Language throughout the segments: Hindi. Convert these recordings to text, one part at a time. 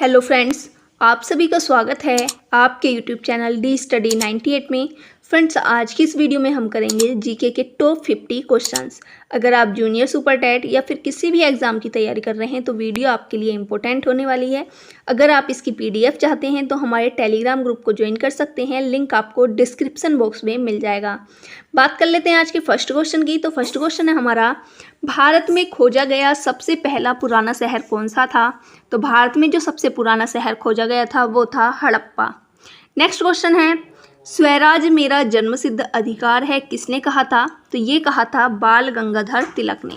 हेलो फ्रेंड्स, आप सभी का स्वागत है आपके यूट्यूब चैनल डी स्टडी 98 में। फ्रेंड्स, आज की इस वीडियो में हम करेंगे जीके के टॉप 50 क्वेश्चंस। अगर आप जूनियर सुपर टेट या फिर किसी भी एग्ज़ाम की तैयारी कर रहे हैं तो वीडियो आपके लिए इंपॉर्टेंट होने वाली है। अगर आप इसकी पीडीएफ चाहते हैं तो हमारे टेलीग्राम ग्रुप को ज्वाइन कर सकते हैं, लिंक आपको डिस्क्रिप्शन बॉक्स में मिल जाएगा। बात कर लेते हैं आज के फर्स्ट क्वेश्चन की। तो फर्स्ट क्वेश्चन है हमारा, भारत में खोजा गया सबसे पहला पुराना शहर कौन सा था? तो भारत में जो सबसे पुराना शहर खोजा गया था वो था हड़प्पा। नेक्स्ट क्वेश्चन है, स्वराज मेरा जन्मसिद्ध अधिकार है किसने कहा था? तो ये कहा था बाल गंगाधर तिलक ने।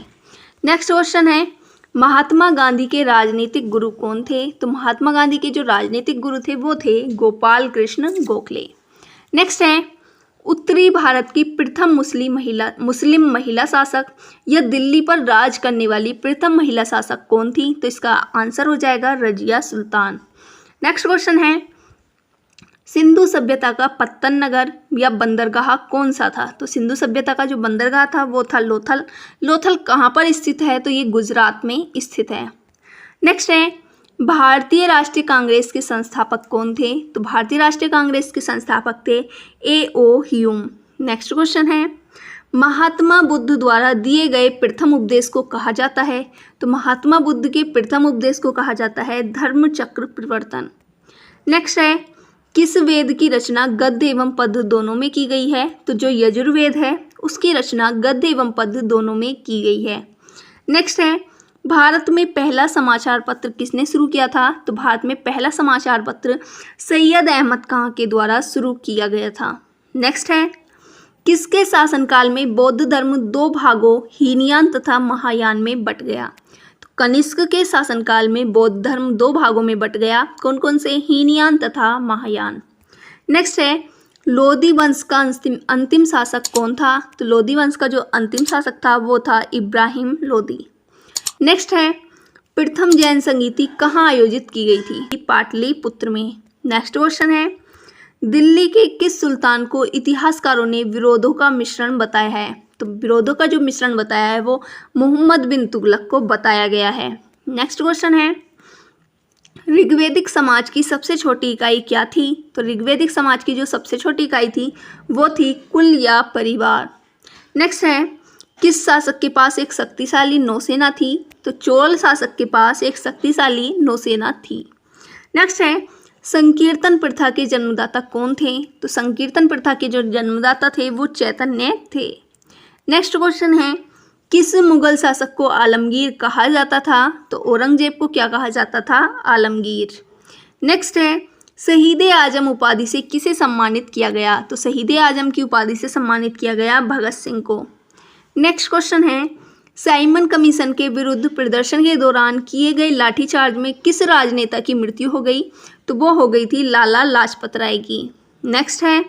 नेक्स्ट क्वेश्चन है, महात्मा गांधी के राजनीतिक गुरु कौन थे? तो महात्मा गांधी के जो राजनीतिक गुरु थे वो थे गोपाल कृष्ण गोखले। नेक्स्ट है, उत्तरी भारत की प्रथम मुस्लिम महिला शासक या दिल्ली पर राज करने वाली प्रथम महिला शासक कौन थी? तो इसका आंसर हो जाएगा रजिया सुल्तान। नेक्स्ट क्वेश्चन है, सिंधु सभ्यता का पत्तन नगर या बंदरगाह कौन सा था? तो सिंधु सभ्यता का जो बंदरगाह था वो था लोथल। लोथल कहाँ पर स्थित है? तो ये गुजरात में स्थित है। नेक्स्ट है, भारतीय राष्ट्रीय कांग्रेस के संस्थापक कौन थे? तो भारतीय राष्ट्रीय कांग्रेस के संस्थापक थे A.O. ह्यूम। नेक्स्ट क्वेश्चन है, महात्मा बुद्ध द्वारा दिए गए प्रथम उपदेश को कहा जाता है? तो महात्मा बुद्ध के प्रथम उपदेश को कहा जाता है धर्म चक्र प्रवर्तन। नेक्स्ट है, किस वेद की रचना गद्य एवं पद्य दोनों में की गई है? तो जो यजुर्वेद है उसकी रचना गद्य एवं पद्य दोनों में की गई है। नेक्स्ट है, भारत में पहला समाचार पत्र किसने शुरू किया था? तो भारत में पहला समाचार पत्र सैयद अहमद खां के द्वारा शुरू किया गया था। नेक्स्ट है, किसके शासनकाल में बौद्ध धर्म दो भागों हीनयान तथा महायान में बट गया? तो कनिष्क के शासनकाल में बौद्ध धर्म दो भागों में बट गया। कौन कौन से? हीनयान तथा महायान। नेक्स्ट है, लोधी वंश का अंतिम शासक कौन था? तो लोधी वंश का जो अंतिम शासक था वो था इब्राहिम लोधी। नेक्स्ट है, प्रथम जैन संगीति कहाँ आयोजित की गई थी? पाटलिपुत्र में। नेक्स्ट क्वेश्चन है, दिल्ली के किस सुल्तान को इतिहासकारों ने विरोधों का मिश्रण बताया है? तो विरोधों का जो मिश्रण बताया है वो मोहम्मद बिन तुगलक को बताया गया है। नेक्स्ट क्वेश्चन है, ऋग्वैदिक समाज की सबसे छोटी इकाई क्या थी? तो ऋग्वैदिक समाज की जो सबसे छोटी इकाई थी वो थी कुल या परिवार। नेक्स्ट है, किस शासक के पास एक शक्तिशाली नौसेना थी? तो चोल शासक के पास एक शक्तिशाली नौसेना थी। नेक्स्ट है, संकीर्तन प्रथा के जन्मदाता कौन थे? तो संकीर्तन प्रथा के जो जन्मदाता थे वो चैतन्य थे। नेक्स्ट क्वेश्चन है, किस मुगल शासक को आलमगीर कहा जाता था? तो औरंगजेब को क्या कहा जाता था? आलमगीर। नेक्स्ट है, शहीद आजम उपाधि से किसे सम्मानित किया गया? तो शहीद आजम की उपाधि से सम्मानित किया गया भगत सिंह को। नेक्स्ट क्वेश्चन है, साइमन कमीशन के विरुद्ध प्रदर्शन के दौरान किए गए लाठीचार्ज में किस राजनेता की मृत्यु हो गई? तो वो हो गई थी लाला लाजपत राय की। नेक्स्ट है,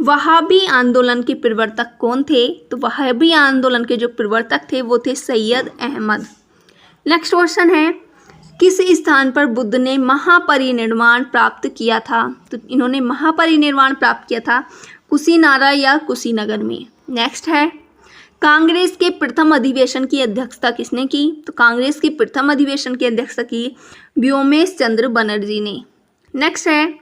वहाबी आंदोलन के प्रवर्तक कौन थे? तो वहाबी आंदोलन के जो प्रवर्तक थे वो थे सैयद अहमद। नेक्स्ट क्वेश्चन है, किस स्थान पर बुद्ध ने महापरिनिर्वाण प्राप्त किया था? तो इन्होंने महापरिनिर्वाण प्राप्त किया था कुशीनारा या कुशीनगर में। नेक्स्ट है, कांग्रेस के प्रथम अधिवेशन की अध्यक्षता किसने की? तो कांग्रेस के प्रथम अधिवेशन की अध्यक्षता की व्योमेश चंद्र बनर्जी ने। नेक्स्ट है,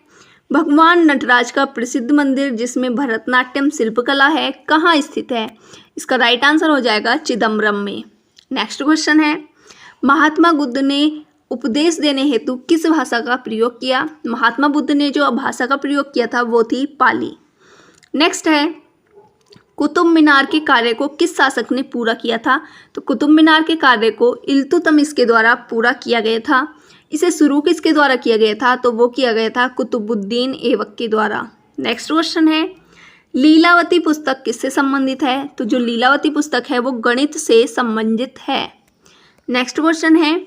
भगवान नटराज का प्रसिद्ध मंदिर जिसमें भरतनाट्यम शिल्पकला है कहाँ स्थित है? इसका राइट आंसर हो जाएगा चिदम्बरम में। नेक्स्ट क्वेश्चन है, महात्मा बुद्ध ने उपदेश देने हेतु किस भाषा का प्रयोग किया? महात्मा बुद्ध ने जो भाषा का प्रयोग किया था वो थी पाली। नेक्स्ट है, कुतुब मीनार के कार्य को किस शासक ने पूरा किया था? तो कुतुब मीनार के कार्य को इल्तुतमिश के द्वारा पूरा किया गया था। इसे शुरू किसके द्वारा किया गया था? तो वो किया गया था कुतुबुद्दीन ऐबक के द्वारा। नेक्स्ट क्वेश्चन है, लीलावती पुस्तक किससे संबंधित है? तो जो लीलावती पुस्तक है वो गणित से संबंधित है। नेक्स्ट क्वेश्चन है,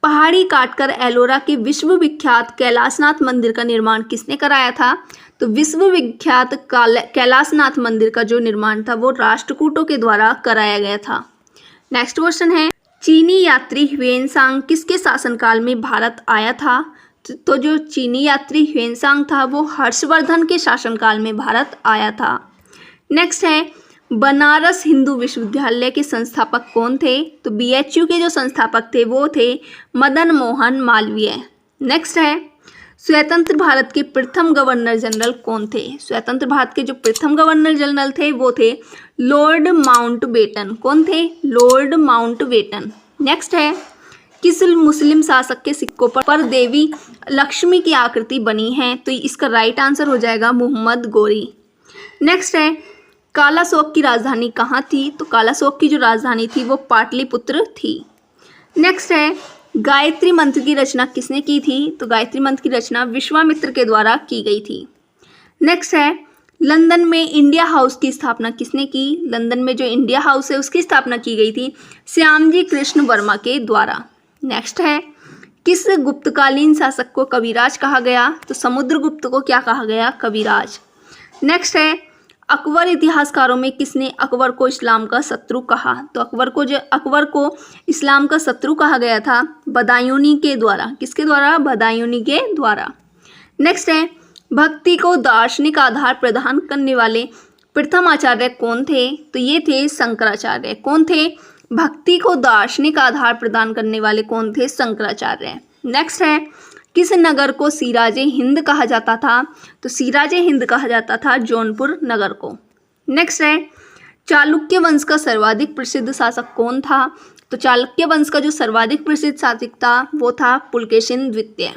पहाड़ी काटकर एलोरा के विश्वविख्यात कैलाशनाथ मंदिर का निर्माण किसने कराया था? तो विश्वविख्यात कैलाशनाथ मंदिर का जो निर्माण था वो राष्ट्रकूटों के द्वारा कराया गया था। नेक्स्ट क्वेश्चन है, चीनी यात्री ह्वेनसांग किसके शासनकाल में भारत आया था? तो जो चीनी यात्री ह्वेनसांग था वो हर्षवर्धन के शासनकाल में भारत आया था। नेक्स्ट है, बनारस हिंदू विश्वविद्यालय के संस्थापक कौन थे? तो BHU के जो संस्थापक थे वो थे मदन मोहन मालवीय। नेक्स्ट है स्वतंत्र भारत के प्रथम गवर्नर जनरल कौन थे? स्वतंत्र भारत के जो प्रथम गवर्नर जनरल थे वो थे लॉर्ड माउंटबेटन। कौन थे? Lord Mountbatten. नेक्स्ट है किस मुस्लिम शासक के सिक्कों पर देवी लक्ष्मी की आकृति बनी है? तो इसका राइट आंसर हो जाएगा मोहम्मद गोरी। नेक्स्ट है कालाशोक की राजधानी कहाँ थी? तो कालाशोक की जो राजधानी थी वो पाटलिपुत्र थी। नेक्स्ट है गायत्री मंत्र की रचना किसने की थी? तो गायत्री मंत्र की रचना विश्वामित्र के द्वारा की गई थी। नेक्स्ट है लंदन में इंडिया हाउस की स्थापना किसने की? लंदन में जो इंडिया हाउस है उसकी स्थापना की गई थी श्यामजी कृष्ण वर्मा के द्वारा। नेक्स्ट है किस गुप्तकालीन शासक को कविराज कहा गया? तो समुद्रगुप्त को क्या कहा गया? कविराज। नेक्स्ट है अकबर इतिहासकारों में किसने अकबर को इस्लाम का शत्रु कहा? तो अकबर को इस्लाम का शत्रु कहा गया था बदायूनी के द्वारा। किसके द्वारा? बदायूनी के द्वारा। नेक्स्ट है भक्ति को दार्शनिक आधार प्रदान करने वाले प्रथम आचार्य कौन थे? तो ये थे शंकराचार्य। कौन थे? भक्ति को दार्शनिक आधार प्रदान करने वाले कौन थे? शंकराचार्य। नेक्स्ट है किस नगर को सिराजे हिंद कहा जाता था? तो सिराजे हिंद कहा जाता था जौनपुर नगर को। नेक्स्ट है चालुक्य वंश का सर्वाधिक प्रसिद्ध शासक कौन था? तो चालुक्य वंश का जो सर्वाधिक प्रसिद्ध शासक था वो था पुलकेशिन द्वितीय।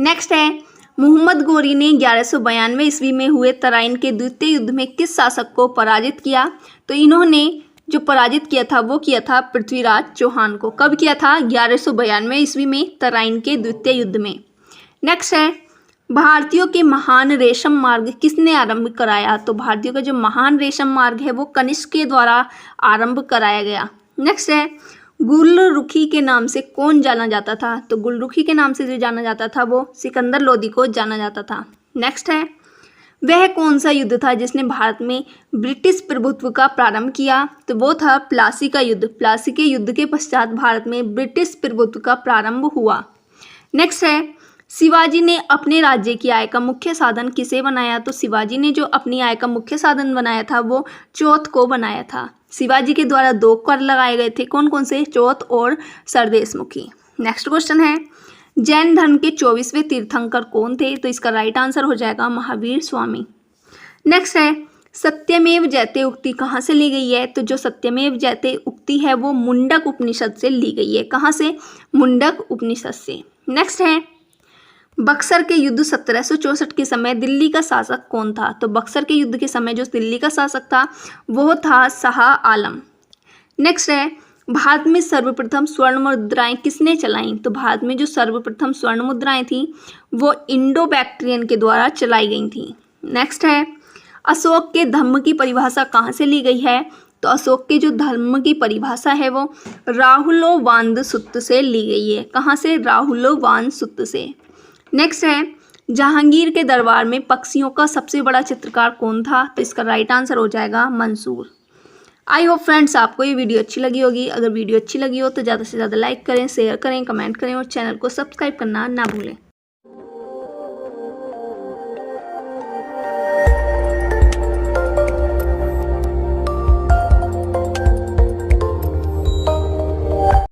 नेक्स्ट है मोहम्मद गोरी ने 1192 ईस्वी में हुए तराइन के द्वितीय युद्ध में किस शासक को पराजित किया? तो इन्होंने जो पराजित किया था वो किया था पृथ्वीराज चौहान को। कब किया था? 1192 ईस्वी में तराइन के द्वितीय युद्ध में। नेक्स्ट है भारतीयों के महान रेशम मार्ग किसने आरंभ कराया? तो भारतीयों का जो महान रेशम मार्ग है वो कनिष्क के द्वारा आरंभ कराया गया। नेक्स्ट है गुलरुखी के नाम से कौन जाना जाता था? तो गुलरुखी के नाम से जो जाना जाता था वो सिकंदर लोदी को जाना जाता था। नेक्स्ट है वह कौन सा युद्ध था जिसने भारत में ब्रिटिश प्रभुत्व का प्रारंभ किया? तो वो था प्लासी का युद्ध। प्लासी के युद्ध के पश्चात भारत में ब्रिटिश प्रभुत्व का प्रारंभ हुआ। नेक्स्ट है शिवाजी ने अपने राज्य की आय का मुख्य साधन किसे बनाया? तो शिवाजी ने जो अपनी आय का मुख्य साधन बनाया था वो चौथ को बनाया था। शिवाजी के द्वारा 2 कर लगाए गए थे। कौन कौन से? चौथ और सरदेशमुखी। नेक्स्ट क्वेश्चन है जैन धर्म के 24वें तीर्थंकर कौन थे? तो इसका राइट आंसर हो जाएगा महावीर स्वामी। नेक्स्ट है सत्यमेव जयते उक्ति कहाँ से ली गई है? तो जो सत्यमेव जयते उक्ति है वो मुंडक उपनिषद से ली गई है। कहाँ से? मुंडक उपनिषद से। नेक्स्ट है बक्सर के युद्ध 1764 के समय दिल्ली का शासक कौन था? तो बक्सर के युद्ध के समय जो दिल्ली का शासक था वो था शाह आलम। नेक्स्ट है भारत में सर्वप्रथम स्वर्ण मुद्राएं किसने चलाईं? तो भारत में जो सर्वप्रथम स्वर्ण मुद्राएं थी वो इंडो बैक्ट्रियन के द्वारा चलाई गई थी। नेक्स्ट है अशोक के धम्म की परिभाषा कहाँ से ली गई है? तो अशोक के जो धर्म की परिभाषा है वो राहुलोवाद सूत्र से ली गई है। कहाँ से? राहुलोवाद सूत्र से। नेक्स्ट है जहांगीर के दरबार में पक्षियों का सबसे बड़ा चित्रकार कौन था? तो इसका राइट आंसर हो जाएगा मंसूर। आई होप फ्रेंड्स आपको ये वीडियो अच्छी लगी होगी। अगर वीडियो अच्छी लगी हो तो ज़्यादा से ज़्यादा लाइक करें, शेयर करें, कमेंट करें और चैनल को सब्सक्राइब करना ना भूलें।